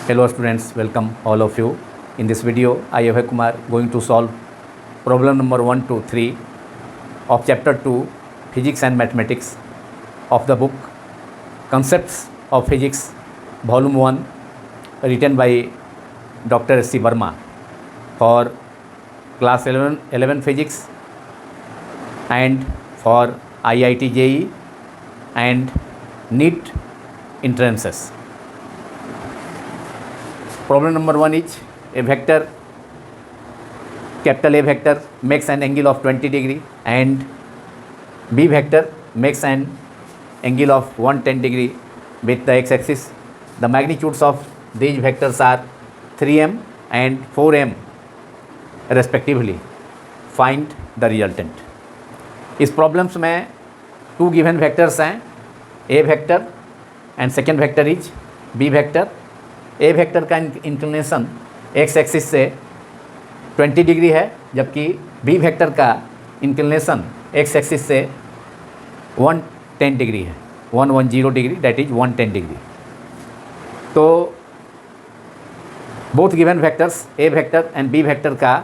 Hello students, welcome all of you. In this video, I Abhay Kumar going to solve problem number 1 to 3 of chapter 2 Physics and Mathematics of the book Concepts of Physics volume 1 written by Dr. S.C. Verma for class 11 physics and for IIT JEE and NEET entrances. Problem number 1 is a vector, capital A vector makes an angle of 20 degree and B vector makes an angle of 110 degree with the x-axis. The magnitudes of these vectors are 3m and 4m respectively. Find the resultant. इस problems में two given vectors हैं, A vector and second vector is B vector. A vector का inclination X axis से 20 degree है, जबकि B vector का inclination X axis से 110 degree है, 110 डिग्री, दैट इज 110 डिग्री. तो both given vectors A vector and B vector का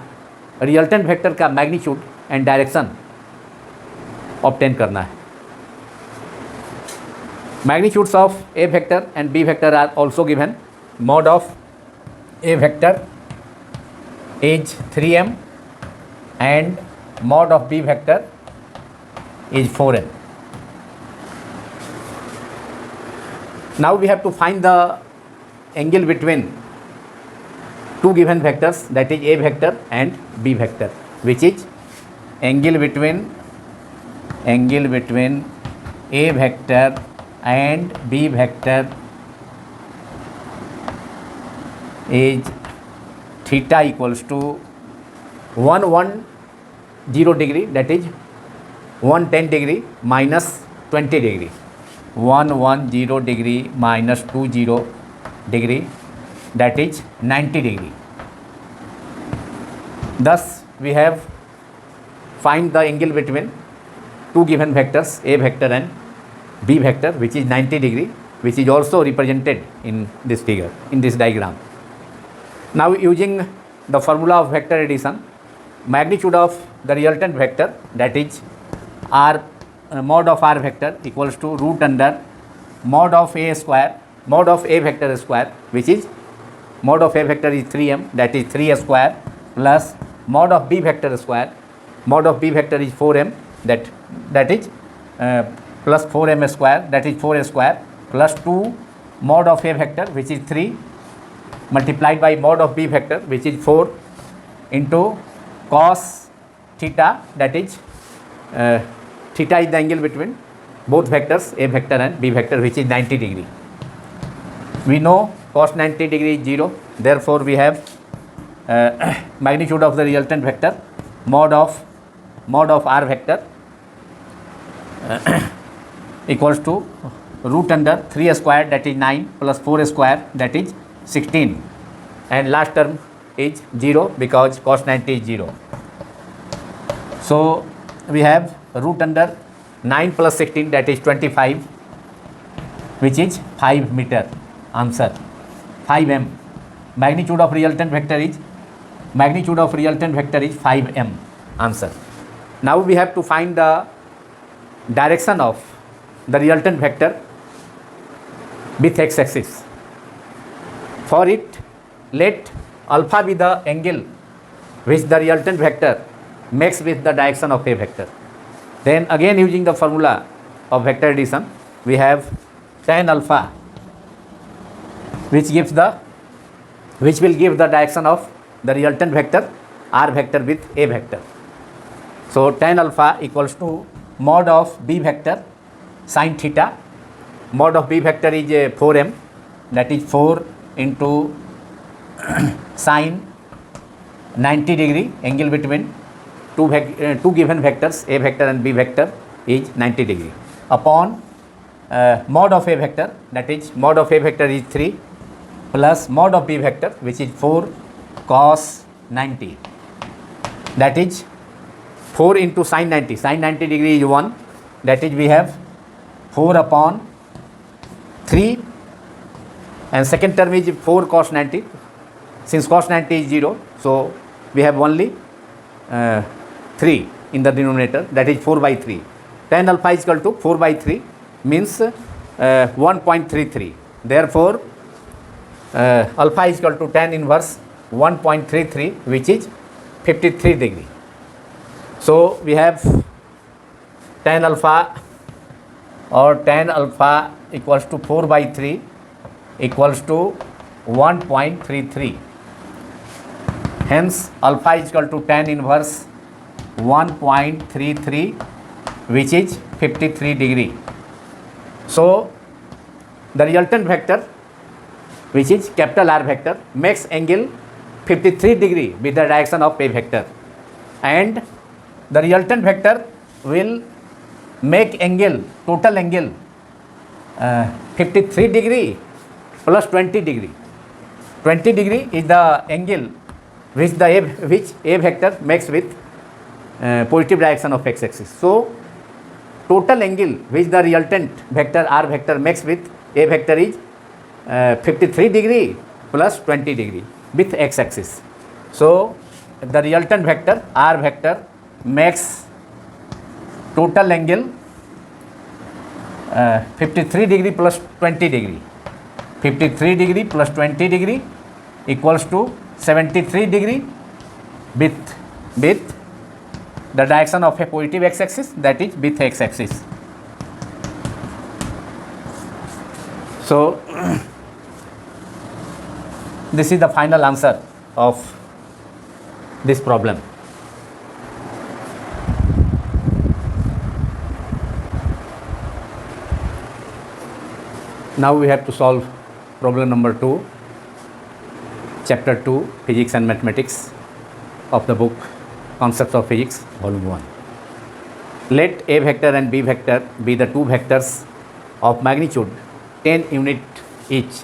resultant vector का मैग्नीट्यूड एंड डायरेक्शन ऑब्टेन करना है. Magnitudes of A vector and B vector are also given. Mod of A vector is 3m and mod of B vector is 4m. Now we have to find the angle between two given vectors, that is A vector and B vector, which is angle between A vector and B vector is theta equals to 110 degree, that is 110 degree minus 20 degree, 110 degree minus 20 degree, that is 90 degree. Thus we have find the angle between two given vectors A vector and B vector, which is 90 degree, which is also represented in this figure, in this diagram. Now using the formula of vector addition, magnitude of the resultant vector, that is r mod of r vector equals to root under mod of a square, mod of a vector square, which is mod of a vector is 3m, that is 3 square, plus mod of b vector square, mod of b vector is 4m, that is plus 4m square, that is 4 square, plus 2 mod of a vector, which is 3, multiplied by mod of b vector, which is 4, into cos theta, that is theta is the angle between both vectors A vector and B vector, which is 90 degree. We know cos 90 degree is 0, therefore we have magnitude of the resultant vector mod of r vector equals to root under 3 square, that is 9, plus 4 square, that is 16, and last term is 0 because cos 90 is 0. So we have root under 9 plus 16, that is 25, which is 5 meter. Answer 5m. Magnitude of resultant vector is 5m. Answer. Now we have to find the direction of the resultant vector with x-axis. For it, let alpha be the angle which the resultant vector makes with the direction of a vector. Then again using the formula of vector addition, we have tan alpha, which will give the direction of the resultant vector r vector with a vector. So tan alpha equals to mod of b vector sin theta. Mod of b vector is 4m, that is 4 into sin 90 degree, angle between two given vectors A vector and B vector is 90 degree, upon mod of A vector, that is mod of A vector is 3, plus mod of B vector, which is 4 cos 90, that is 4 into sin 90. Sin 90 degree is 1, that is we have 4 upon 3 and second term is 4 cos 90. Since cos 90 is 0, so we have only 3 in the denominator, that is 4 by 3. Tan alpha is equal to 4 by 3 means 1.33. Therefore, alpha is equal to tan inverse 1.33, which is 53 degree. So we have tan alpha equals to 4 by 3 equals to 1.33. Hence alpha is equal to tan inverse 1.33, which is 53 degree. So the resultant vector, which is capital R vector, makes angle 53 degree with the direction of A vector, and the resultant vector will make angle, total angle 53 degree plus 20 degree. 20 degree is the angle which A vector makes with positive direction of x-axis. So total angle which the resultant vector R vector makes with A vector is 53 degree plus 20 degree with x-axis. So the resultant vector R vector makes total angle 53 degree plus 20 degree. 53 degree plus 20 degree equals to 73 degree with the direction of a positive x-axis, that is with x-axis. So this is the final answer of this problem. Now we have to solve problem number 2, chapter 2, Physics and Mathematics of the book Concepts of Physics, volume 1. Let A vector and B vector be the two vectors of magnitude 10 unit each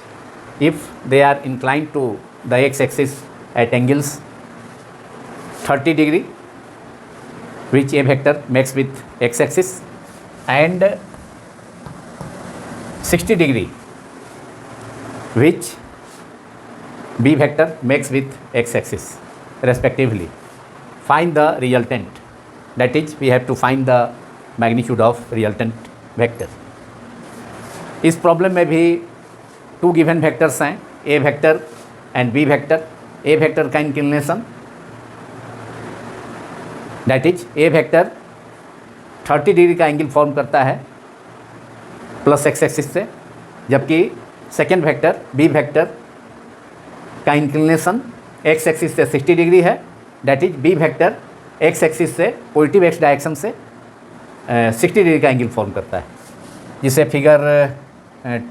if they are inclined to the x-axis at angles 30 degree, which A vector makes with x-axis, and 60 degree, which B vector makes with x-axis respectively. Find the resultant, that is we have to find the magnitude of resultant vector. इस problem में भी two given vectors हैं, A vector and B vector. A vector का inclination, that is A vector 30 degree का angle form करता है plus X axis से, जबकि सेकेंड वेक्टर बी वेक्टर का इंक्लिनेशन एक्स एक्सिस से 60 डिग्री है, that is B vector X axis से पॉजिटिव एक्स डायरेक्शन से 60 डिग्री का एंगल फॉर्म करता है, जिसे फिगर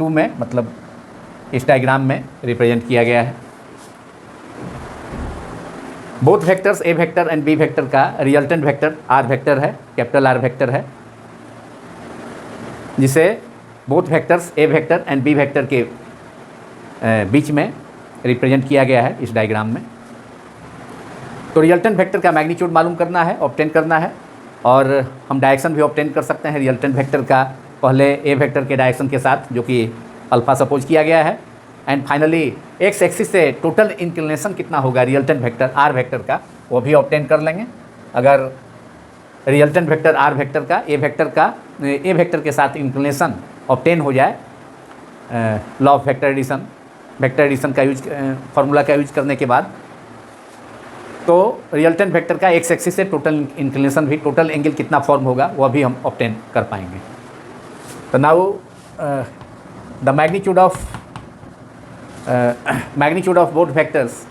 2 में मतलब इस डायग्राम में रिप्रेजेंट किया गया है. Both vectors A vector and B vector का रिजल्टेंट वेक्टर आर वेक्टर है, कैपिटल आर वेक्टर है, जिसे both vectors A vector and B vector के बीच में रिप्रेजेंट किया गया है इस डायग्राम में. तो रिजल्टेंट वेक्टर का मैग्नीट्यूड मालूम करना है, ऑब्टेन करना है, और हम डायरेक्शन भी ऑब्टेन कर सकते हैं रिजल्टेंट वेक्टर का, पहले ए वेक्टर के डायरेक्शन के साथ जो कि अल्फा सपोज किया गया है, एंड फाइनली एक्स एक्सिस से टोटल इंक्लिनेशन कितना होगा रिजल्टेंट वेक्टर आर वेक्टर का, वो भी ऑब्टेन कर लेंगे. अगर रिजल्टेंट वेक्टर आर वेक्टर का ए वेक्टर के साथ इंक्लिनेशन ऑब्टेन हो जाए लॉ ऑफ वेक्टर एडिशन का यूज फार्मूला का यूज करने के बाद, तो रिजल्टेंट वेक्टर का एक्स एक्सिस से टोटल इंक्लिनेशन भी, टोटल एंगल कितना फॉर्म होगा वह भी हम ऑब्टेन कर पाएंगे. तो now the magnitude of both vectors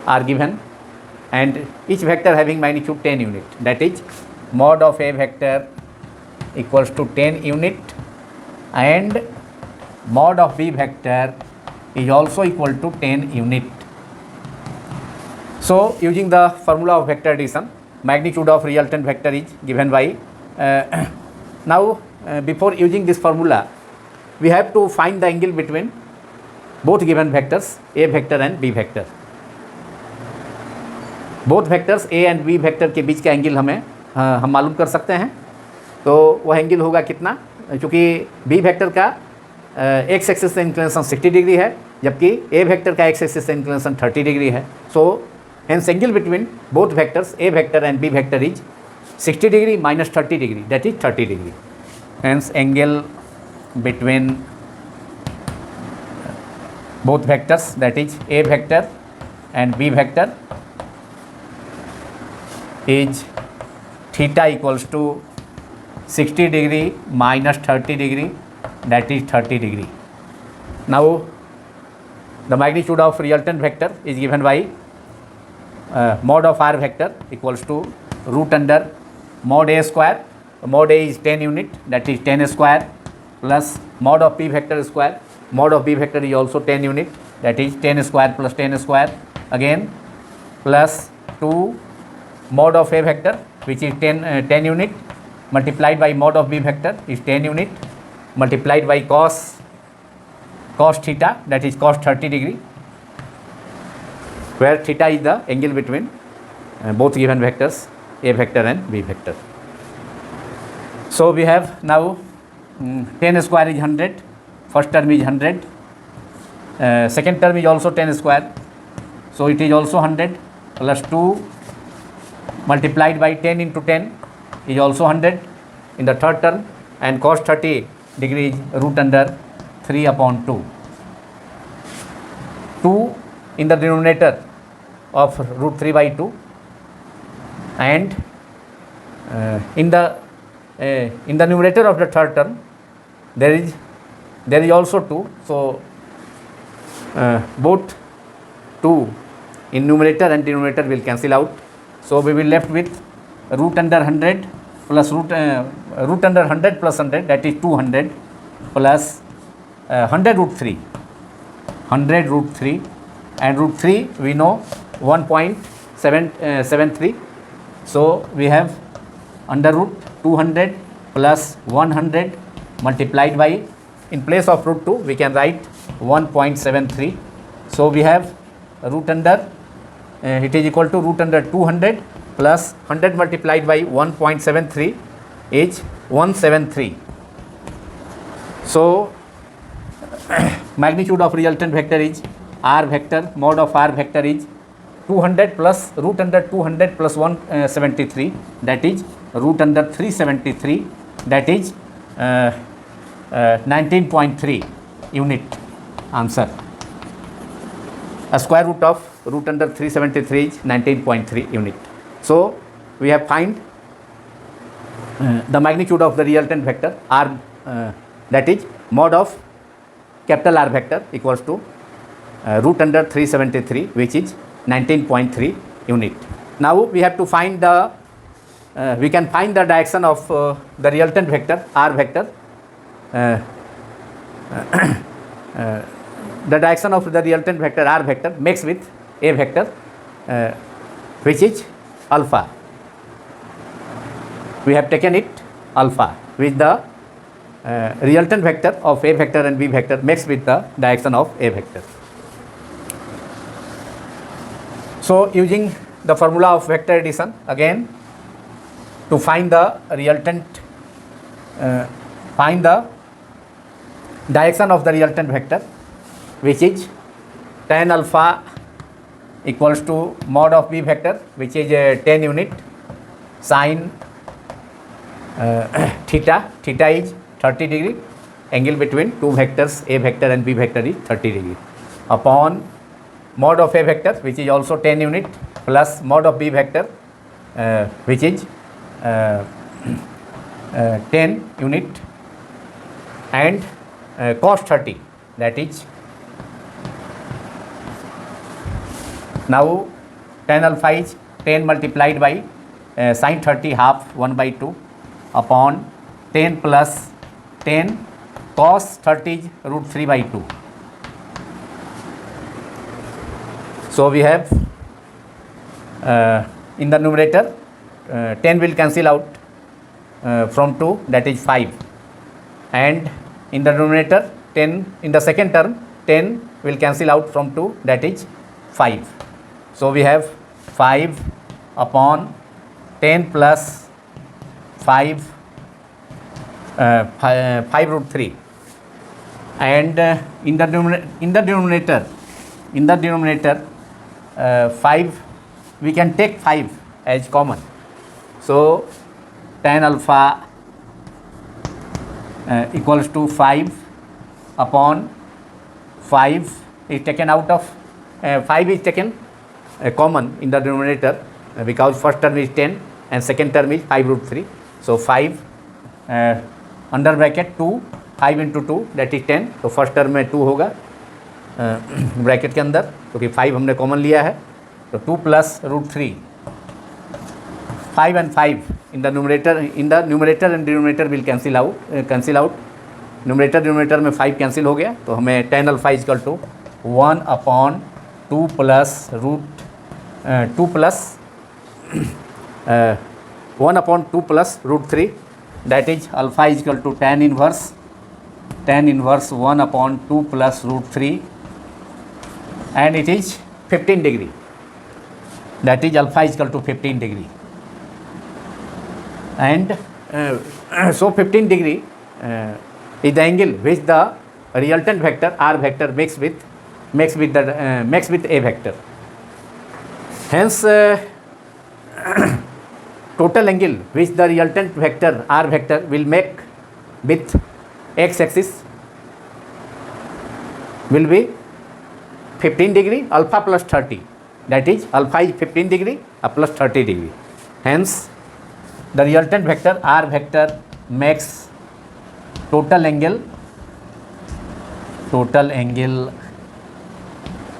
are given and each vector having magnitude 10 unit, that is mod of a vector equals to 10 unit and mod of b vector is also equal to 10 unit. So using the formula of vector addition, magnitude of resultant vector is given by now before using this formula we have to find the angle between both given vectors a vector and b vector. Both vectors A and B vector के बीच का angle हम मालूम कर सकते हैं. तो वह एंगल होगा कितना, क्योंकि बी वेक्टर का एक्स एक्सिस से इंक्लिनेशन 60 डिग्री है, जबकि ए वेक्टर का एक्स एक्सिस से इंक्लिनेशन 30 डिग्री है. सो hence angle between both vectors a vector and b vector is 60 degree minus 30 degree, that is 30 degree. Hence angle between both vectors, that is a vector and b vector, is theta equals to 60 degree minus 30 degree, that is 30 degree. Now the magnitude of resultant vector is given by mod of r vector equals to root under mod a square. Mod a is 10 unit, that is 10 square, plus mod of b vector square. Mod of b vector is also 10 unit, that is 10 square plus 10 square, again plus 2 mod of a vector, which is 10 unit, multiplied by mod of b vector is 10 unit, multiplied by cos theta, that is cos 30 degree, where theta is the angle between both given vectors a vector and b vector. So we have now 10 square is 100, first term is 100, second term is also 10 square, so it is also 100, plus 2 multiplied by 10 into 10 is also 100 in the third term, and cos 30 degree is root under 3 upon 2. 2 in the denominator of root 3 by 2, and in the numerator of the third term there is also 2, so both 2 in numerator and denominator will cancel out, so we will left with root under 100 plus root under 100 plus 100, that is 200, plus 100 root 3, 100 root 3, and root 3 we know 1.73, so we have under root 200 plus 100 multiplied by, in place of root 2 we can write 1.73, so we have root under it is equal to root under 200 plus 100 multiplied by 1.73 is 173. So magnitude of resultant vector is r vector, mod of r vector is 200 plus root under 200 plus 173, that is root under 373, that is 19.3 unit answer. A square root of root under 373 is 19.3 unit. So we have find the magnitude of the resultant vector r, that is mod of capital R vector equals to root under 373, which is 19.3 unit. Now we have to find the we can find the direction of the resultant vector r vector. The direction of the resultant vector r vector mixed with a vector, which is alpha. We have taken it alpha with the resultant vector of a vector and b vector mixed with the direction of a vector. So using the formula of vector addition again to find the resultant, find the direction of the resultant vector, which is tan alpha equals to mod of b vector, which is 10 unit, sin theta is 30 degree, angle between two vectors a vector and b vector is 30 degree, upon mod of a vector, which is also 10 unit, plus mod of b vector, which is 10 unit, and cos 30, that is now tan alpha is 10 multiplied by sin 30 half 1 by 2 upon 10 plus 10 cos 30 is root 3 by 2. So we have in the numerator 10 will cancel out from 2, that is 5, and in the denominator 10 in the second term 10 will cancel out from 2, that is 5. So we have 5 upon 10 plus 5 root 3, and in the denominator 5, we can take 5 as common. So tan alpha equals to 5 upon 5 is taken out of 5 is taken common in the denominator because first term is 10 and second term is 5 root 3. So 5 under bracket 2, 5 into 2 that is 10. तो first term में 2 होगा bracket के अंदर क्योंकि 5 हमने common लिया है. तो 2 plus root 3, 5 and 5 in the numerator and denominator will cancel out. Numerator denominator में 5 कैंसिल हो गया तो हमें tan alpha equal to 1 upon 2 plus root 2 plus 1 upon 2 plus root 3 that is alpha equal to tan inverse 1 upon 2 plus root 3 and it is 15 degree. That is alpha is equal to 15 degree. And so 15 degree is the angle which the resultant vector r vector makes with a vector. Hence total angle which the resultant vector r vector will make with x axis will be 15 degree alpha plus 30. That is alpha is 15 degree plus 30 degree. Hence the resultant vector r vector makes total angle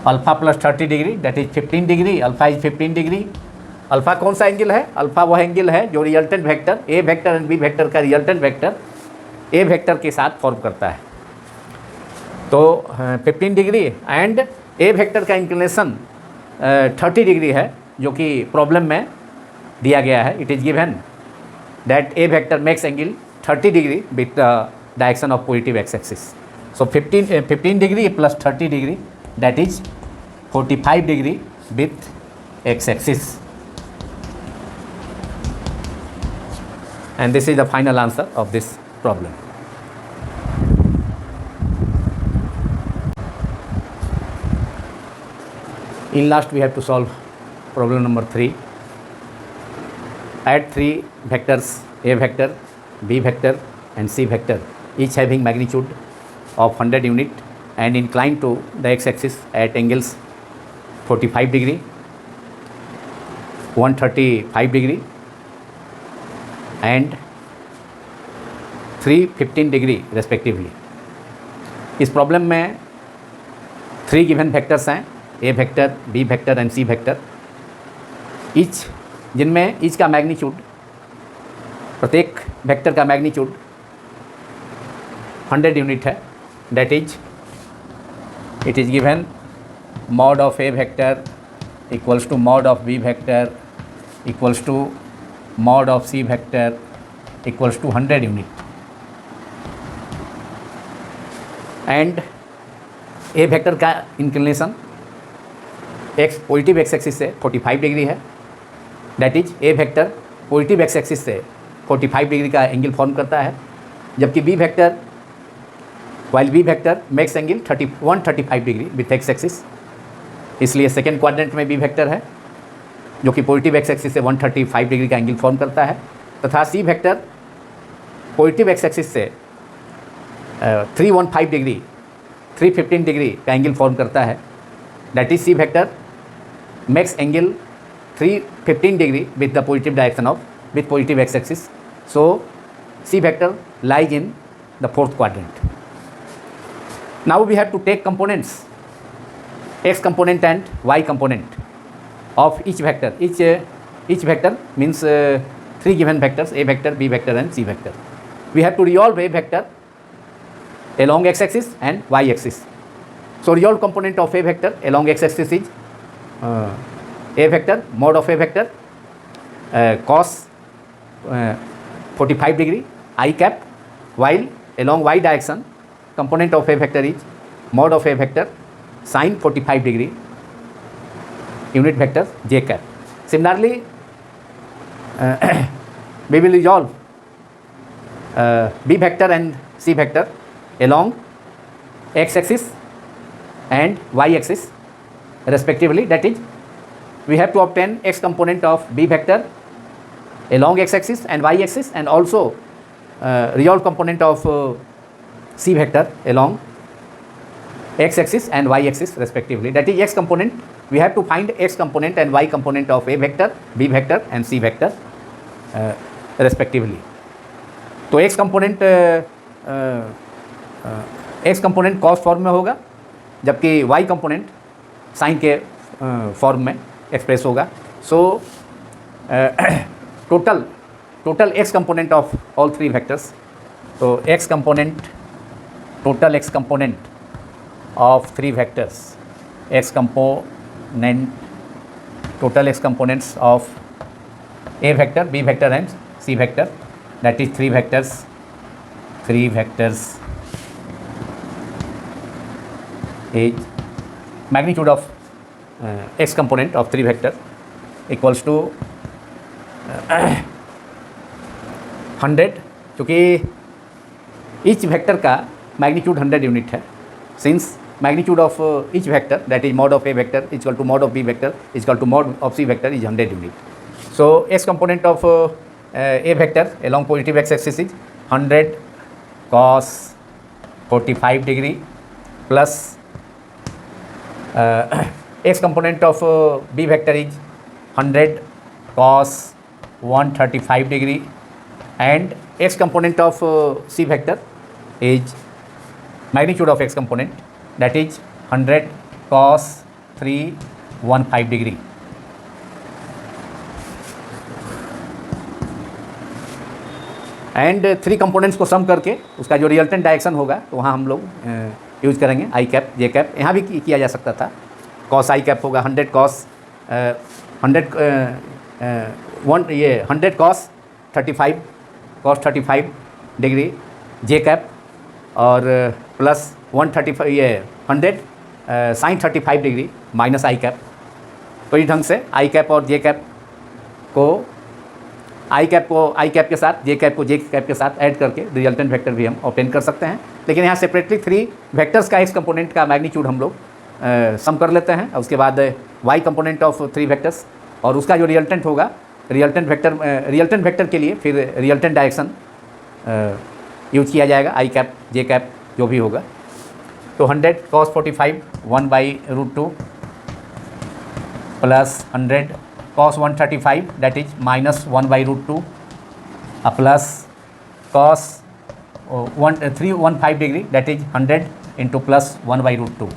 alpha plus 30 degree, that is 15 degree. Alpha is 15 degree. Alpha कौन सा angle है? Alpha वह angle है जो resultant vector A vector and B vector का resultant vector A vector के साथ form करता है. तो 15 डिग्री एंड ए वेक्टर का इंक्लिनेशन 30 डिग्री है जो कि प्रॉब्लम में दिया गया है. It is given that A vector makes angle 30 degree with the direction of positive X axis. So 15 degree plus 30 degree that is 45 degree with x axis. And this is the final answer of this problem. In last we have to solve problem number 3. Add 3 vectors A vector, B vector and C vector each having magnitude of 100 unit and inclined to the x-axis at angles 45 degree, 135 degree and 315 degree respectively. इस problem में 3 given vectors हैं A vector, B vector and C vector each, जिनमें each का magnitude, प्रत्येक vector का magnitude 100 unit है. That is it is given mod of A vector equals to mod of B vector equals to mod of C vector equals to 100 unit and A vector का inclination x positive X axis से 45 degree है. That is A vector positive X axis से 45 degree का angle form करता है, जबकि B vector while B vector makes angle 135 degree with x axis. इसलिए second quadrant में B vector है जो कि पॉजिटिव एक्स एक्सिस से 135 डिग्री का एंगल फॉर्म करता है, तथा C vector positive X axis से 315 डिग्री 315 डिग्री का एंगल फॉर्म करता है. That is C vector makes angle 315 degree with the positive direction of with positive X axis. So C vector lies in the fourth quadrant. Now we have to take components X component and Y component of each vector. Each vector means 3 given vectors A vector, B vector and C vector. We have to resolve A vector along x axis and y axis. So resolved component of A vector along x axis is A vector mod of A vector cos 45 degree I cap, while along y direction component of A vector is mod of A vector sin 45 degree unit vector j cap. Similarly, we will resolve B vector and C vector along x axis and y axis respectively. That is, we have to obtain x component of B vector along x axis and y axis, and also real component of C vector along x axis and y axis respectively. That is, x component, we have to find x component and y component of A vector, B vector and C vector respectively. तो x component cos form में होगा, जबकि y component sign के form में express होगा. So total x component of all three vectors, तो x component, total x component of three vectors, x component, total x components of A vector, B vector and C vector, that is three vectors is magnitude of x component of three vector equals to 100, क्योंकि each vector का magnitude 100 unit है. Since magnitude of each vector, that is mod of A vector is equal to mod of B vector is equal to mod of C vector is 100 unit. So x component of A vector along positive x axis is 100 cos 45 degree plus x component of B vector is 100 cos 135 degree, and x component of C vector is magnitude of x component, that is 100 cos 315 degree. And three components को सम करके उसका जो resultant direction होगा, तो वहाँ हम लोग use करेंगे आई कैप, जे कैप. यहाँ भी किया जा सकता था. कॉस आई कैप होगा 100 कॉस 100 कॉस 35 डिग्री जे कैप, और प्लस 135 ये 100 साइन 35 डिग्री माइनस आई कैप. तो इस ढंग से आई कैप और जे कैप को आई कैप के साथ, जे कैप को जे कैप के साथ ऐड करके रिजल्टेंट वेक्टर भी हम ऑब्टेन कर सकते हैं. लेकिन यहाँ सेपरेटली थ्री वेक्टर्स का एक्स कंपोनेंट का मैग्नीट्यूड हम लोग सम कर लेते हैं, और उसके बाद Y component of three vectors, और उसका जो रिजल्टेंट होगा रिजल्टेंट वेक्टर के लिए फिर रिजल्टेंट डायरेक्शन यूज किया जाएगा, आई कैप जे कैप जो भी होगा. तो 100 cos 45 1/√2 plus 100 cos 135 that is minus 1/√2 plus cos 315 degree that is 100 into plus 1/√2.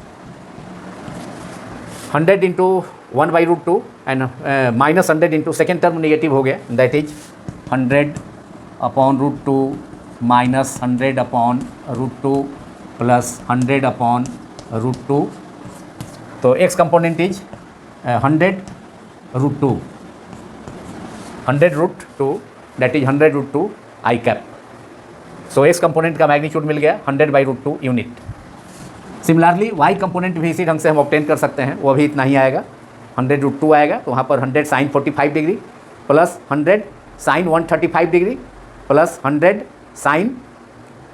100 into 1/√2 and minus 100 into second term negative हो गया, that is 100 upon √2 minus 100 upon √2 plus 100 upon √2. तो x component is 100√2 that is 100√2 I cap. So x component का magnitude मिल गया 100/√2 unit. Similarly y component भी इसी ढंग से हम ऑब्टेन कर सकते हैं, वो भी इतना ही आएगा, 100√2 आएगा. तो वहाँ पर 100 sine 45 degree plus 100 sine 135 degree plus 100 sine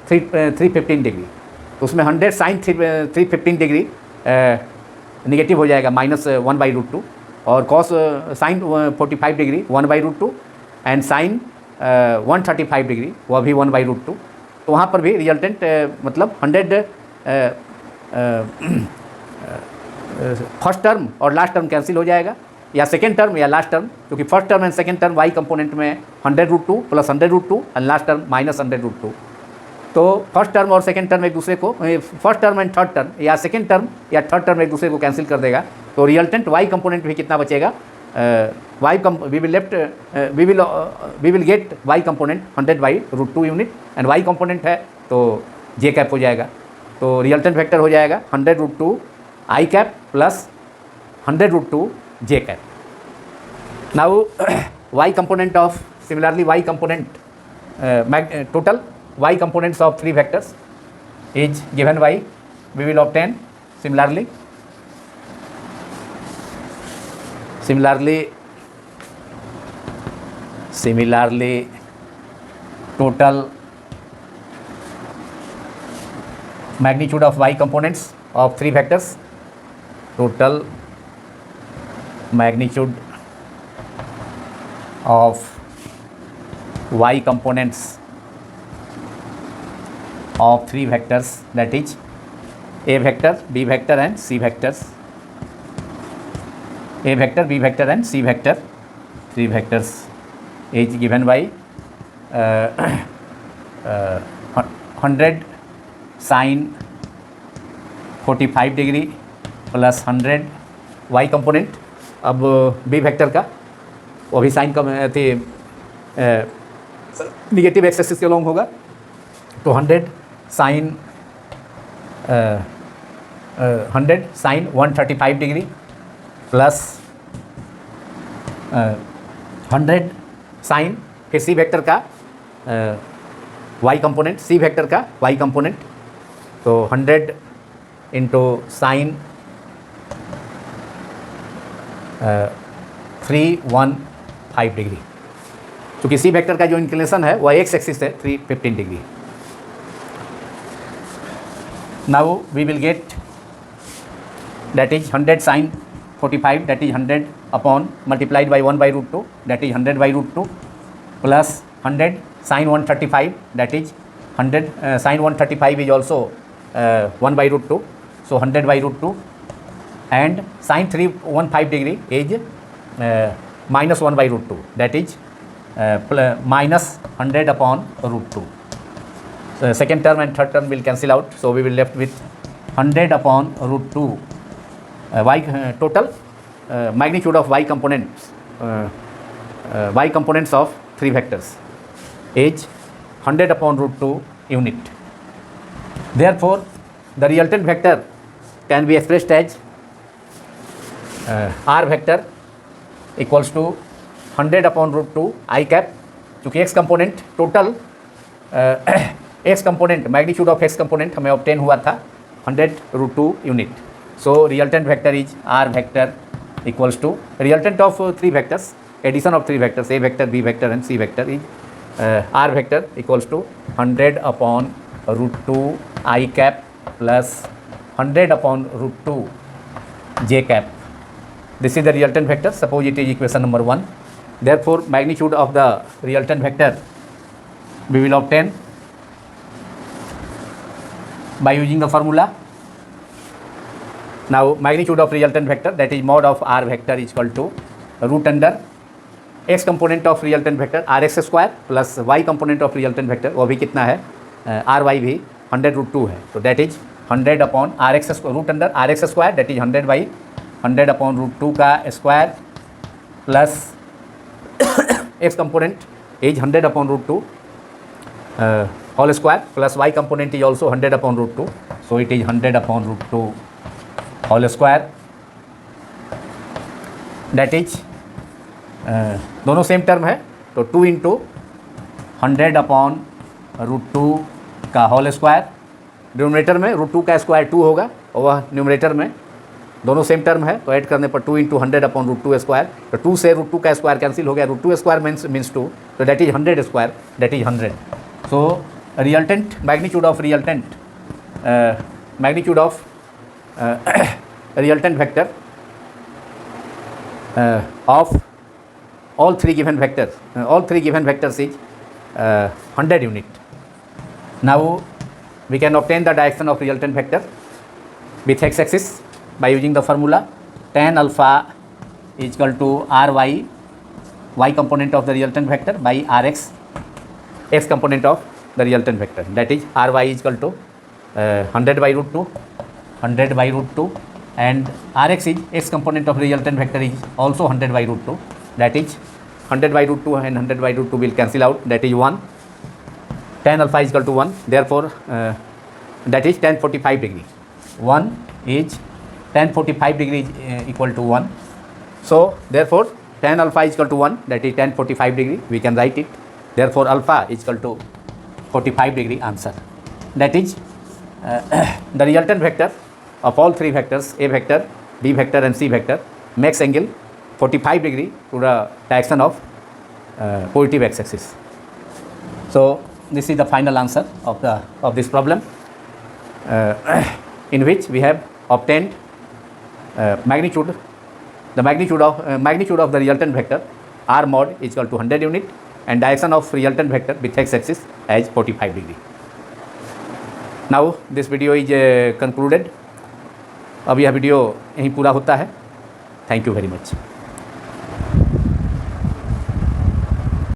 315 degree. तो उसमें 100 साइन 315 डिग्री निगेटिव हो जाएगा माइनस 1/√2, और cos sine 45 degree 1/√2 and sine 135 degree वह भी 1/√2. तो वहाँ पर भी रिजल्टेंट मतलब 100 फर्स्ट टर्म और लास्ट टर्म कैंसिल हो जाएगा, या सेकेंड टर्म या लास्ट टर्म, क्योंकि first term and second term Y component में 100√2 plus 100√2 and last term minus 100√2. तो फर्स्ट टर्म और सेकेंड टर्म एक दूसरे को, first term and third term या सेकेंड टर्म या थर्ड टर्म एक दूसरे को कैंसिल कर देगा. तो रिजल्टेंट वाई कंपोनेंट भी कितना बचेगा, we will get Y component 100/√2 unit, and Y component है तो जे कैप हो जाएगा. तो रिजल्टेंट वेक्टर हो जाएगा 100√2 I cap plus 100√2 J cap. Now Y component of, similarly Y component total y components of three vectors is given by, we will obtain similarly total magnitude of y components of three vectors, total magnitude of y components of three vectors, that is a vector, b vector and c vectors. A vector, b vector and c vector, three vectors is given by 100 sin 45 degree plus 100 y component. अब b vector का वो भी sign कम थी negative x axis के long होगा, तो 100 sine 135 degree plus 100 sign फिर C vector का वाई कंपोनेंट, सी वेक्टर का वाई कंपोनेंट, तो 100 इंटू साइन 315 डिग्री. चूँकि सी वेक्टर का जो इंक्लिनेशन है वह एक्स एक्सिस है 315 degree. Now we will get that is 100 sin 45, that is 100 upon multiplied by 1 by root 2, that is 100 by root 2 plus 100 sin 135, that is 100 sin 135 is also 1 by root 2, so 100 by root 2, and sin 315 degree is minus 1 by root 2, that is minus 100 upon root 2. So second term and third term will cancel out, so we will left with 100 upon root 2. Y total magnitude of y components of three vectors is 100 upon root 2 unit. Therefore, the resultant vector can be expressed as r vector equals to 100 upon root 2 I cap. चूँकि x component total x component magnitude of x component हमें obtain हुआ था 100 root 2 unit. So resultant vector is r vector equals to resultant of three vectors, addition of three vectors a vector, b vector and c vector is r vector equals to 100 upon root 2 I cap plus 100 upon root 2 j cap. This is the resultant vector. Suppose it is equation number 1. Therefore, magnitude of the resultant vector we will obtain by using the formula. Now magnitude of resultant vector, that is mod of r vector is equal to root under x component of resultant vector rx square plus y component of resultant vector, वो भी कितना है ry भी 100 root 2 है, तो that is 100 upon rx root under rx square, that is 100 by 100 upon root 2 का square plus x component is 100 upon root 2 whole square plus y component is also 100 upon root 2, so it is 100 upon root 2 whole square, that is दोनों same term है, तो 2 into 100 upon root 2 का whole square. Denominator में root 2 का square 2 होगा और वह numerator में दोनों सेम टर्म है, तो ऐड करने पर 2 इंटू 100 अपॉन रूट 2 स्क्वायर, तो 2 से रूट 2 का स्क्वायर कैंसिल हो गया, रूट 2 स्क्वायर मीन्स 2, तो that is 100 square, that is 100. So resultant magnitude of resultant vector of all three given vectors is 100 unit. Now we can obtain the direction of resultant vector with x axis by using the formula tan alpha is equal to ry, y component of the resultant vector, by rx, x component of the resultant vector, that is ry is equal to 100 by root 2, 100 by root 2, and rx is x component of resultant vector is also 100 by root 2, that is 100 by root 2 and 100 by root 2 will cancel out, that is 1. Tan alpha is equal to 1, therefore that is tan 45 degree. 1 is tan 45 degree is equal to 1. So therefore tan alpha is equal to 1, that is tan 45 degree, we can write it. Therefore alpha is equal to 45 degree answer. That is the resultant vector of all three vectors a vector, b vector and c vector makes angle 45 degree to the direction of positive x axis. So this is the final answer of this problem. in which we have obtained magnitude of the resultant vector r mod is equal to 100 unit and direction of resultant vector with x axis as 45 degree. Now this video is concluded. अब यह video यहीं पूरा होता है. Thank you very much.